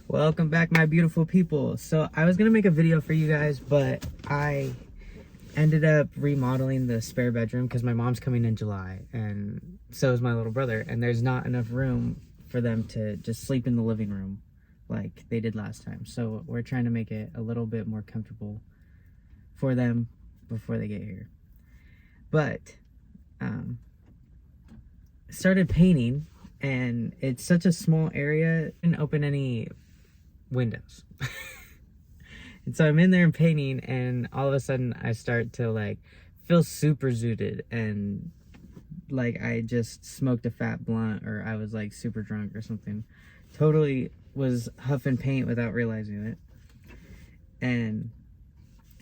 Welcome back, my beautiful people. So I was gonna make a video for you guys, but I ended up remodeling the spare bedroom because my mom's coming in July and so is my little brother, and there's not enough room for them to just sleep in the living room like they did last time. So we're trying to make it a little bit more comfortable for them before they get here. But started painting, and it's such a small area, didn't open any windows. And so I'm in there and painting, and all of a sudden I start to like feel super zooted, and like I just smoked a fat blunt, or I was like super drunk or something. Totally was huffing paint without realizing it. And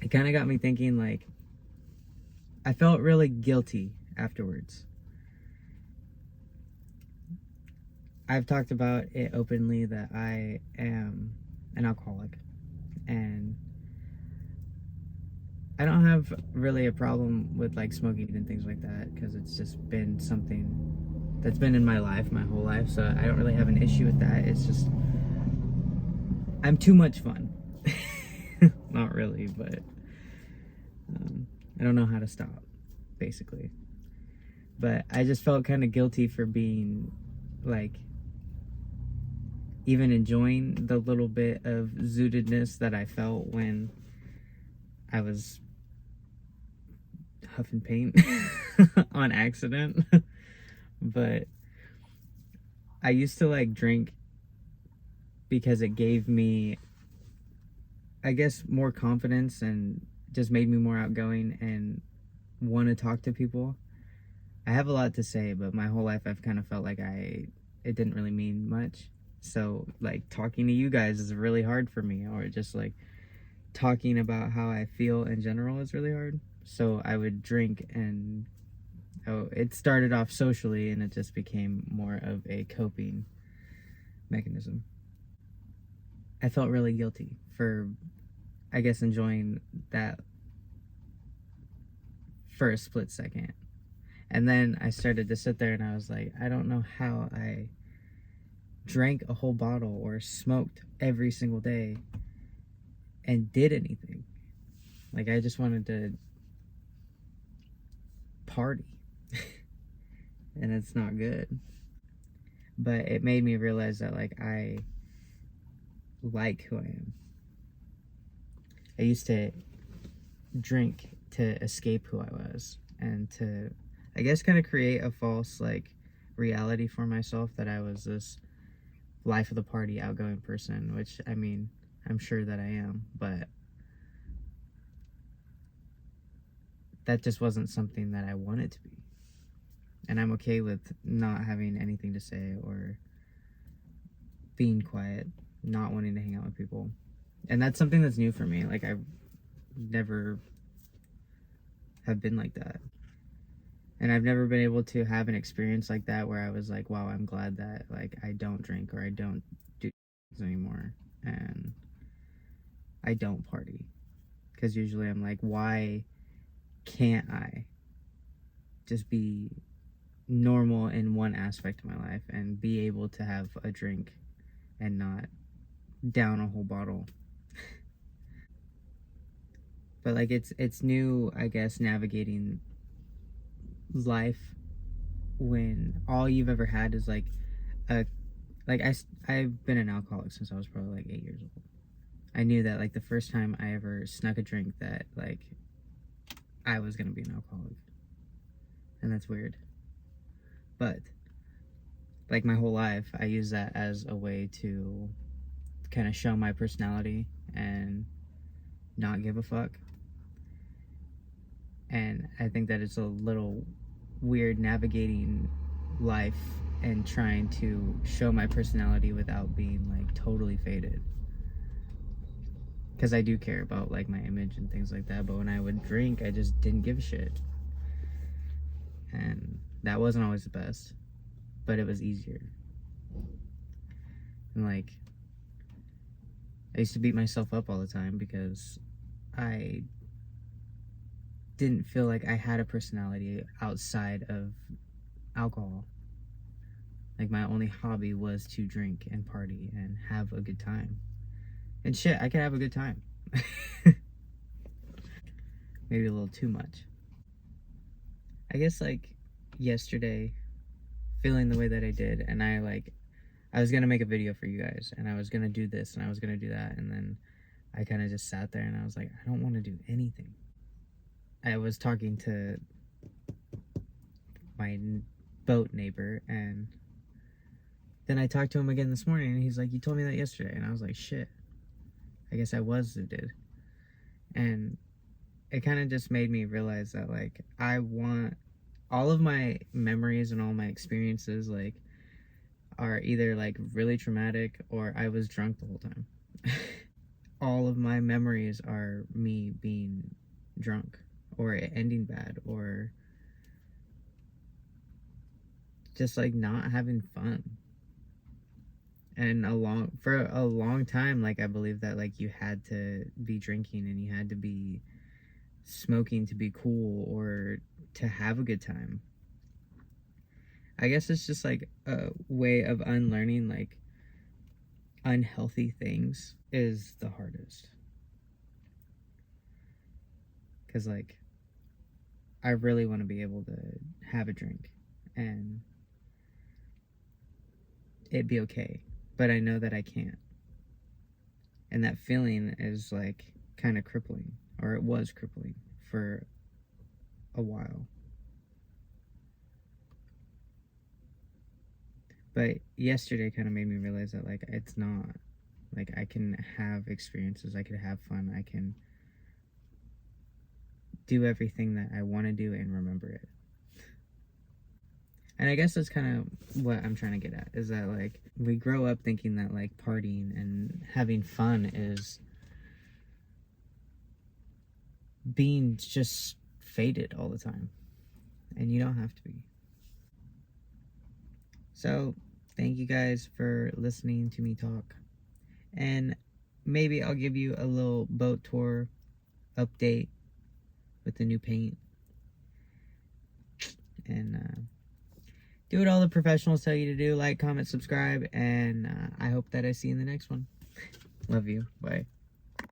it kind of got me thinking, like, I felt really guilty afterwards. I've talked about it openly that I am an alcoholic, and I don't have really a problem with like smoking and things like that because it's just been something that's been in my life my whole life, so I don't really have an issue with that. It's just I'm too much fun. Not really, but I don't know how to stop, basically. But I just felt kind of guilty for being like even enjoying the little bit of zootedness that I felt when I was huffing paint on accident. But I used to like drink because it gave me, I guess, more confidence and just made me more outgoing and want to talk to people. I have a lot to say, but my whole life I've kind of felt like it didn't really mean much. So like talking to you guys is really hard for me, or just like talking about how I feel in general is really hard. So I would drink, and it started off socially, and it just became more of a coping mechanism. I felt really guilty for, I guess, enjoying that for a split second. And then I started to sit there and I was like, I don't know how I drank a whole bottle or smoked every single day and did anything. Like, I just wanted to party. And it's not good. But it made me realize that, like, I like who I am. I used to drink to escape who I was and to, I guess, kind of create a false, like, reality for myself that I was this life of the party, outgoing person, which, I mean, I'm sure that I am, but that just wasn't something that I wanted to be. And I'm okay with not having anything to say or being quiet, not wanting to hang out with people. And that's something that's new for me. Like, I never have been like that. And I've never been able to have an experience like that where I was like, wow, I'm glad that like I don't drink or I don't do things anymore and I don't party. Because usually I'm like, why can't I just be normal in one aspect of my life and be able to have a drink and not down a whole bottle? But like it's new, I guess, navigating life when all you've ever had is like a I've been an alcoholic since I was probably like 8 years old. I knew that like the first time I ever snuck a drink that like I was gonna be an alcoholic. And that's weird. But like my whole life I use that as a way to kind of show my personality and not give a fuck. And I think that it's a little weird navigating life and trying to show my personality without being like totally faded. Because I do care about like my image and things like that, but when I would drink I just didn't give a shit. And that wasn't always the best, but it was easier. And like I used to beat myself up all the time because I didn't feel like I had a personality outside of alcohol. Like, my only hobby was to drink and party and have a good time. And shit, I could have a good time. Maybe a little too much. I guess, like, yesterday, feeling the way that I did, and I was gonna make a video for you guys, and I was gonna do this, and I was gonna do that, and then I kind of just sat there, and I was like, I don't want to do anything. I was talking to my boat neighbor, and then I talked to him again this morning, and he's like, you told me that yesterday, and I was like, shit, I guess I was zooted. And it kind of just made me realize that, like, I want all of my memories and all my experiences, like, are either, like, really traumatic or I was drunk the whole time. All of my memories are me being drunk or it ending bad or just, like, not having fun. And for a long time, like, I believed that, like, you had to be drinking and you had to be smoking to be cool or to have a good time. I guess it's just, like, a way of unlearning, like, unhealthy things is the hardest. Because, like, I really want to be able to have a drink and it'd be okay. But I know that I can't. And that feeling is, like, kind of crippling. Or it was crippling for a while. But yesterday kind of made me realize that, like, it's not. Like, I can have experiences. I can have fun. I can do everything that I want to do and remember it. And I guess that's kind of what I'm trying to get at, is that, like, we grow up thinking that, like, partying and having fun is being just faded all the time. And you don't have to be. So, thank you guys for listening to me talk. And maybe I'll give you a little boat tour update with the new paint. And do what all the professionals tell you to do. Like, comment, subscribe. And I hope that I see you in the next one. Love you. Bye.